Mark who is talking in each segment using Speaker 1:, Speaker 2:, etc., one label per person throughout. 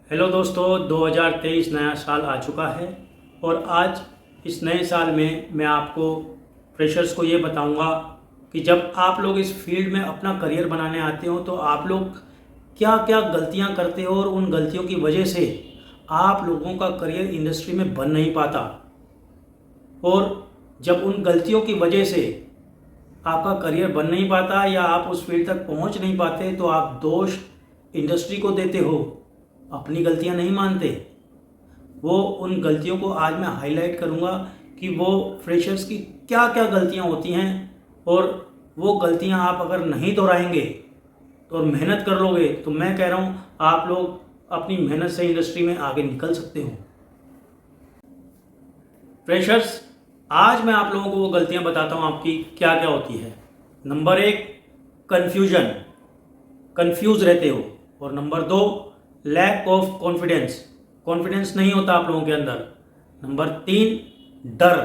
Speaker 1: Hello दोस्तों, 2023 नया साल आ चुका है और आज इस नए साल में मैं आपको फ्रेशर्स को ये बताऊंगा कि जब आप लोग इस फील्ड में अपना करियर बनाने आते हो तो आप लोग क्या क्या गलतियां करते हो और उन गलतियों की वजह से आप लोगों का करियर इंडस्ट्री में बन नहीं पाता। और जब उन गलतियों की वजह से आपका करियर बन नहीं पाता या आप उस फील्ड तक पहुंच नहीं पाते तो आप दोष इंडस्ट्री को देते हो, अपनी गलतियां नहीं मानते। वो उन गलतियों को आज मैं हाईलाइट करूंगा कि वो फ्रेशर्स की क्या क्या गलतियां होती हैं और वो गलतियां आप अगर नहीं दोहराएंगे तो और मेहनत कर लोगे तो मैं कह रहा हूं आप लोग अपनी मेहनत से इंडस्ट्री में आगे निकल सकते हो। फ्रेशर्स, आज मैं आप लोगों को वो गलतियां बताता हूं आपकी क्या क्या होती है। नंबर 1, कन्फ्यूजन, कंफ्यूज रहते हो। और number 2, lack of confidence, confidence नहीं होता आप लोगों के अंदर। नंबर 3, डर,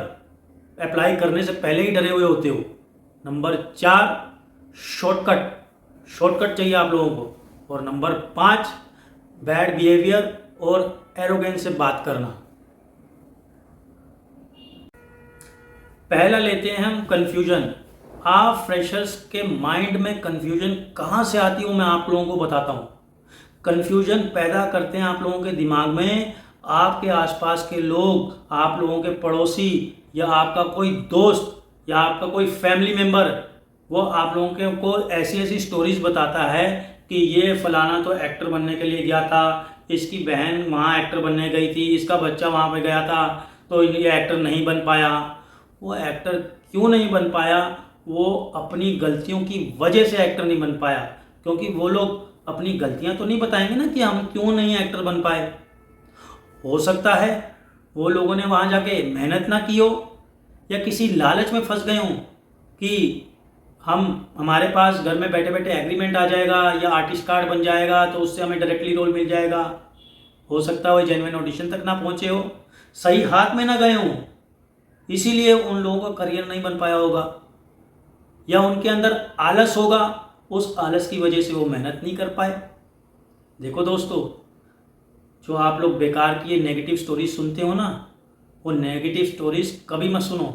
Speaker 1: अप्लाई करने से पहले ही डरे हुए होते हो। नंबर 4, शॉर्टकट, शॉर्टकट चाहिए आप लोगों को। और नंबर 5, बैड बिहेवियर और एरोगेंस से बात करना। पहला लेते हैं हम कंफ्यूजन। आप फ्रेशर्स के माइंड में कंफ्यूजन कहाँ से आती है मैं आप लोगों को बताता हूँ। कंफ्यूजन पैदा करते हैं आप लोगों के दिमाग में आपके आसपास के लोग, आप लोगों के पड़ोसी या आपका कोई दोस्त या आपका कोई फैमिली मेम्बर। वो आप लोगों के को ऐसी ऐसी स्टोरीज बताता है कि ये फलाना तो एक्टर बनने के लिए गया था, इसकी बहन वहाँ एक्टर बनने गई थी, इसका बच्चा वहाँ पे गया था तो ये एक्टर नहीं बन पाया। वो एक्टर क्यों नहीं बन पाया? वो अपनी गलतियों की वजह से एक्टर नहीं बन पाया, क्योंकि वो लोग अपनी गलतियां तो नहीं बताएंगे ना कि हम क्यों नहीं एक्टर बन पाए। हो सकता है वो लोगों ने वहां जाके मेहनत ना की हो या किसी लालच में फंस गए हों कि हमारे पास घर में बैठे बैठे एग्रीमेंट आ जाएगा या आर्टिस्ट कार्ड बन जाएगा तो उससे हमें डायरेक्टली रोल मिल जाएगा। हो सकता है वो जेन्युइन ऑडिशन तक ना पहुंचे हो, सही हाथ में ना गए हों, इसीलिए उन लोगों का करियर नहीं बन पाया होगा। या उनके अंदर आलस होगा, उस आलस की वजह से वो मेहनत नहीं कर पाए। देखो दोस्तों, जो आप लोग बेकार की ये नेगेटिव स्टोरीज सुनते हो ना, वो नेगेटिव स्टोरीज कभी मत सुनो।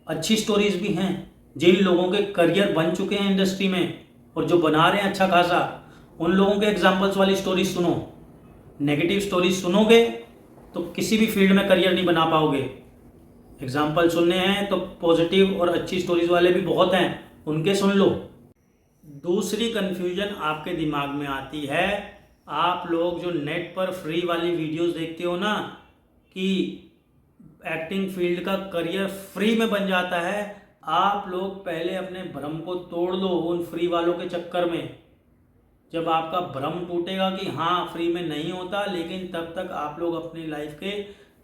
Speaker 1: अच्छी स्टोरीज भी हैं, जिन लोगों के करियर बन चुके हैं इंडस्ट्री में और जो बना रहे हैं अच्छा खासा, उन लोगों के एग्जाम्पल्स वाली स्टोरीज सुनो। नेगेटिव स्टोरीज सुनोगे तो किसी भी फील्ड में करियर नहीं बना पाओगे। एग्जाम्पल सुनने हैं तो पॉजिटिव और अच्छी स्टोरीज वाले भी बहुत हैं, उनके सुन लो। दूसरी कंफ्यूजन आपके दिमाग में आती है, आप लोग जो नेट पर फ्री वाली वीडियोस देखते हो ना कि एक्टिंग फील्ड का करियर फ्री में बन जाता है, आप लोग पहले अपने भ्रम को तोड़ दो उन फ्री वालों के चक्कर में। जब आपका भ्रम टूटेगा कि हाँ फ्री में नहीं होता, लेकिन तब तक आप लोग अपनी लाइफ के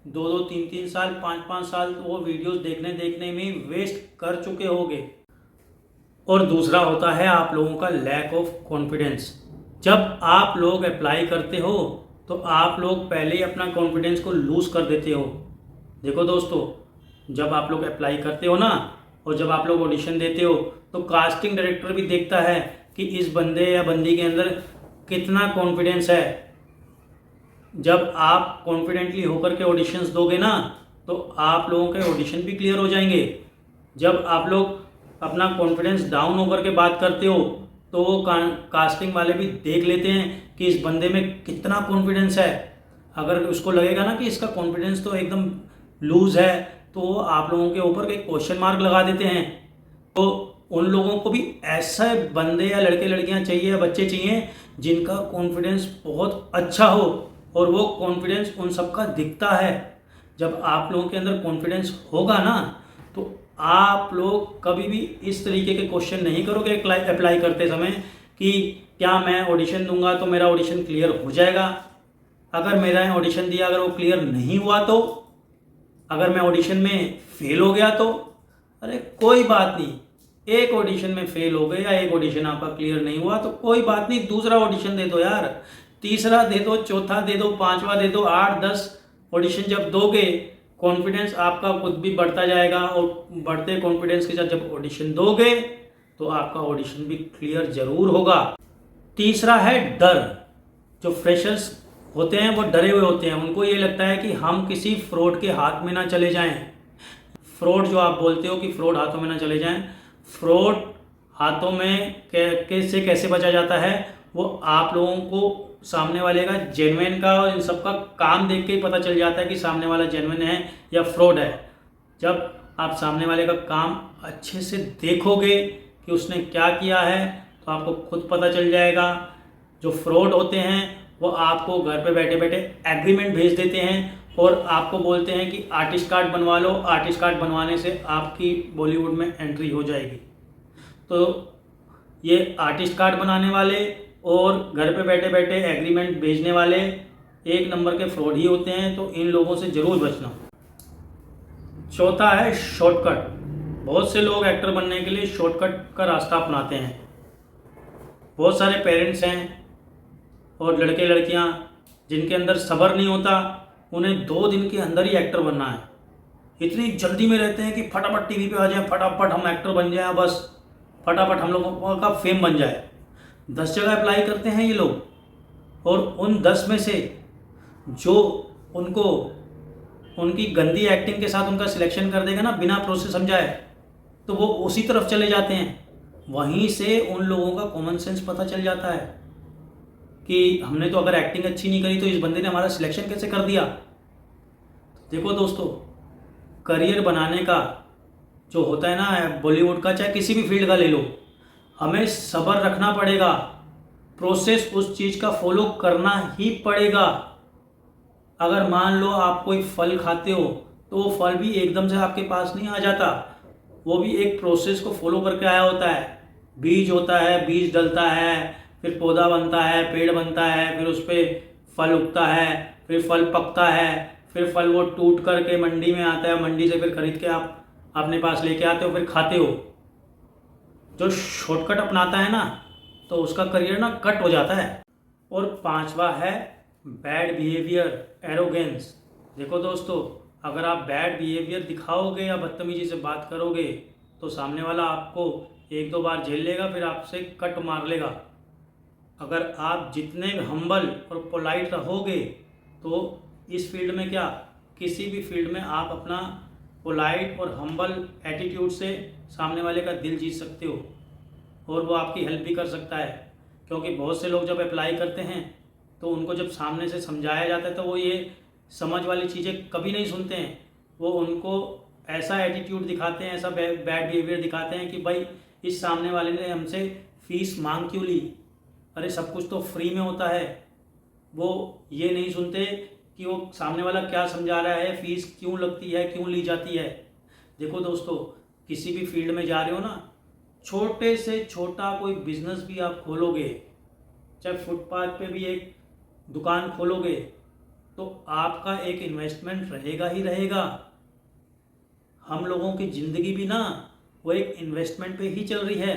Speaker 1: 2-2, 3-3 साल, 5-5 साल वो वीडियोस देखने देखने में वेस्ट कर चुके होगे। और दूसरा होता है आप लोगों का लैक ऑफ कॉन्फिडेंस। जब आप लोग अप्लाई करते हो तो आप लोग पहले ही अपना कॉन्फिडेंस को लूज़ कर देते हो। देखो दोस्तों, जब आप लोग अप्लाई करते हो ना और जब आप लोग ऑडिशन देते हो तो कास्टिंग डायरेक्टर भी देखता है कि इस बंदे या बंदी के अंदर कितना कॉन्फिडेंस है। जब आप कॉन्फिडेंटली होकर के ऑडिशंस दोगे ना तो आप लोगों के ऑडिशन भी क्लियर हो जाएंगे। जब आप लोग अपना कॉन्फिडेंस डाउन होकर के बात करते हो तो वो कास्टिंग वाले भी देख लेते हैं कि इस बंदे में कितना कॉन्फिडेंस है। अगर उसको लगेगा ना कि इसका कॉन्फिडेंस तो एकदम लूज है तो आप लोगों के ऊपर एक क्वेश्चन मार्क लगा देते हैं। तो उन लोगों को भी ऐसे बंदे या लड़के लड़कियां चाहिए या बच्चे चाहिए जिनका कॉन्फिडेंस बहुत अच्छा हो और वो कॉन्फिडेंस उन सबका दिखता है। जब आप लोगों के अंदर कॉन्फिडेंस होगा ना तो आप लोग कभी भी इस तरीके के क्वेश्चन नहीं करोगे अप्लाई करते समय कि क्या मैं ऑडिशन दूंगा तो मेरा ऑडिशन क्लियर हो जाएगा। अगर मेरा ऑडिशन दिया अगर वो क्लियर नहीं हुआ तो, अगर मैं ऑडिशन में फेल हो गया तो, अरे कोई बात नहीं, एक ऑडिशन में फेल हो गए या एक ऑडिशन आपका क्लियर नहीं हुआ तो कोई बात नहीं, दूसरा ऑडिशन दे दो यार, तीसरा दे दो, चौथा दे दो, पांचवा दे दो, 8-10 ऑडिशन जब दोगे कॉन्फिडेंस आपका खुद भी बढ़ता जाएगा और बढ़ते कॉन्फिडेंस के साथ जब ऑडिशन दोगे तो आपका ऑडिशन भी क्लियर जरूर होगा। तीसरा है डर। जो फ्रेशर्स होते हैं वो डरे हुए होते हैं, उनको ये लगता है कि हम किसी फ्रॉड के हाथ में ना चले जाएं। फ्रॉड जो आप बोलते हो कि फ्रॉड हाथों में ना चले जाएं, फ्रॉड हाथों में कैसे कैसे बचा जाता है, वो आप लोगों को सामने वाले का जेन्युइन का और इन सब का काम देख के ही पता चल जाता है कि सामने वाला जेन्युइन है या फ्रॉड है। जब आप सामने वाले का काम अच्छे से देखोगे कि उसने क्या किया है तो आपको खुद पता चल जाएगा। जो फ्रॉड होते हैं वो आपको घर पे बैठे बैठे एग्रीमेंट भेज देते हैं और आपको बोलते हैं कि आर्टिस्ट कार्ड बनवा लो, आर्टिस्ट कार्ड बनवाने से आपकी बॉलीवुड में एंट्री हो जाएगी। तो ये आर्टिस्ट कार्ड बनाने वाले और घर पे बैठे बैठे एग्रीमेंट भेजने वाले एक नंबर के फ्रॉड ही होते हैं, तो इन लोगों से ज़रूर बचना। चौथा है शॉर्टकट। बहुत से लोग एक्टर बनने के लिए शॉर्टकट का रास्ता अपनाते हैं। बहुत सारे पेरेंट्स हैं और लड़के लड़कियां जिनके अंदर सब्र नहीं होता, उन्हें 2 दिन के अंदर ही एक्टर बनना है। इतनी जल्दी में रहते हैं कि फटाफट टीवी पे आ जाए, फटाफट हम एक्टर बन जाएं, बस फटाफट हम लोगों का फेम बन जाए। 10 जगह अप्लाई करते हैं ये लोग और उन 10 में से जो उनको उनकी गंदी एक्टिंग के साथ उनका सिलेक्शन कर देगा ना बिना प्रोसेस समझाए, तो वो उसी तरफ चले जाते हैं। वहीं से उन लोगों का कॉमन सेंस पता चल जाता है कि हमने तो अगर एक्टिंग अच्छी नहीं करी तो इस बंदे ने हमारा सिलेक्शन कैसे कर दिया। देखो दोस्तों, करियर बनाने का जो होता है ना बॉलीवुड का, चाहे किसी भी फील्ड का ले लो, हमें सब्र रखना पड़ेगा। प्रोसेस उस चीज़ का फॉलो करना ही पड़ेगा। अगर मान लो आप कोई फल खाते हो तो वो फल भी एकदम से आपके पास नहीं आ जाता, वो भी एक प्रोसेस को फॉलो करके आया होता है। बीज होता है, बीज डलता है, फिर पौधा बनता है, पेड़ बनता है, फिर उस पर फल उगता है, फिर फल पकता है, फिर फल वो टूट करके मंडी में आता है, मंडी से फिर खरीद के आप अपने पास लेके आते हो, फिर खाते हो। जो शॉर्टकट अपनाता है ना तो उसका करियर ना कट हो जाता है। और 5वां है बैड बिहेवियर, एरोगेंस। देखो दोस्तों, अगर आप बैड बिहेवियर दिखाओगे या बदतमीजी से बात करोगे तो सामने वाला आपको 1-2 बार झेल लेगा, फिर आपसे कट मार लेगा। अगर आप जितने हम्बल और पोलाइट रहोगे तो इस फील्ड में क्या, किसी भी फील्ड में आप अपना पोलाइट और हम्बल एटीट्यूड से सामने वाले का दिल जीत सकते हो और वो आपकी हेल्प भी कर सकता है। क्योंकि बहुत से लोग जब अप्लाई करते हैं तो उनको जब सामने से समझाया जाता है तो वो ये समझ वाली चीज़ें कभी नहीं सुनते हैं। वो उनको ऐसा एटीट्यूड दिखाते हैं, ऐसा बैड बिहेवियर दिखाते हैं कि भाई इस सामने वाले ने हमसे फीस मांग क्यों ली, अरे सब कुछ तो फ्री में होता है। वो ये नहीं सुनते कि वो सामने वाला क्या समझा रहा है, फीस क्यों लगती है, क्यों ली जाती है। देखो दोस्तों, किसी भी फील्ड में जा रहे हो ना, छोटे से छोटा कोई बिजनेस भी आप खोलोगे, चाहे फुटपाथ पे भी एक दुकान खोलोगे, तो आपका एक इन्वेस्टमेंट रहेगा ही रहेगा। हम लोगों की ज़िंदगी भी ना वो एक इन्वेस्टमेंट पे ही चल रही है।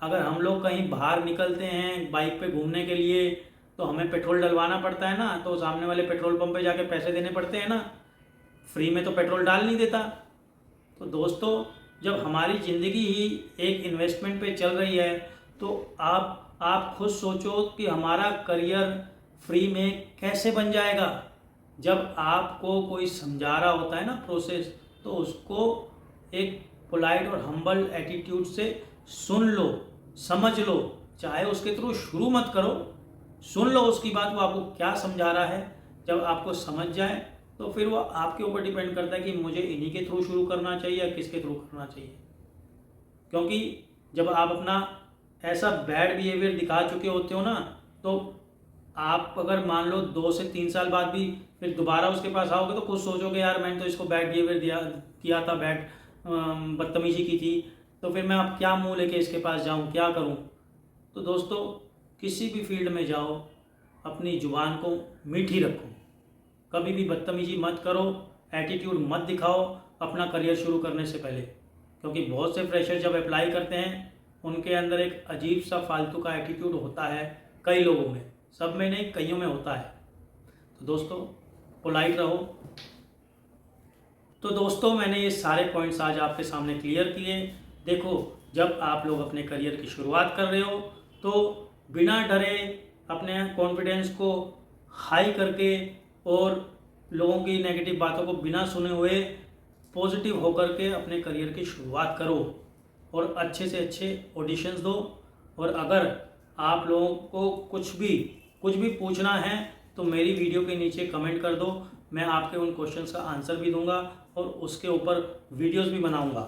Speaker 1: अगर हम लोग कहीं बाहर निकलते हैं बाइक पे घूमने के लिए तो हमें पेट्रोल डलवाना पड़ता है ना, तो सामने वाले पेट्रोल पंप पे जाके पैसे देने पड़ते हैं ना, फ्री में तो पेट्रोल डाल नहीं देता। तो दोस्तों, जब हमारी ज़िंदगी ही एक इन्वेस्टमेंट पे चल रही है तो आप खुद सोचो कि हमारा करियर फ्री में कैसे बन जाएगा। जब आपको कोई समझा रहा होता है ना प्रोसेस, तो उसको एक पोलाइट और हम्बल एटीट्यूड से सुन लो, समझ लो। चाहे उसके थ्रू शुरू मत करो, सुन लो उसकी बात, वो आपको क्या समझा रहा है। जब आपको समझ जाए तो फिर वो आपके ऊपर डिपेंड करता है कि मुझे इन्हीं के थ्रू शुरू करना चाहिए या किसके थ्रू करना चाहिए। क्योंकि जब आप अपना ऐसा बैड बिहेवियर दिखा चुके होते हो ना, तो आप अगर मान लो 2 से 3 साल बाद भी फिर दोबारा उसके पास आओगे तो खुद सोचोगे यार मैंने तो इसको बैड बिहेवियर किया था, बैड बदतमीजी की थी, तो फिर मैं अब क्या मुंह लेके इसके पास जाऊं, क्या करूं। तो दोस्तों, किसी भी फील्ड में जाओ, अपनी जुबान को मीठी रखो, कभी भी बदतमीजी मत करो, एटीट्यूड मत दिखाओ अपना करियर शुरू करने से पहले। क्योंकि बहुत से फ्रेशर जब अप्लाई करते हैं उनके अंदर एक अजीब सा फालतू का एटीट्यूड होता है, कई लोगों में, सब में नहीं कईयों में होता है। तो दोस्तों, पोलाइट रहो। तो दोस्तों, मैंने ये सारे पॉइंट्स आज आपके सामने क्लियर किए। देखो, जब आप लोग अपने करियर की शुरुआत कर रहे हो तो बिना डरे अपने कॉन्फिडेंस को हाई करके और लोगों की नेगेटिव बातों को बिना सुने हुए पॉजिटिव होकर के अपने करियर की शुरुआत करो और अच्छे से अच्छे ऑडिशंस दो। और अगर आप लोगों को कुछ भी पूछना है तो मेरी वीडियो के नीचे कमेंट कर दो, मैं आपके उन क्वेश्चंस का आंसर भी दूंगा और उसके ऊपर वीडियोस भी बनाऊंगा।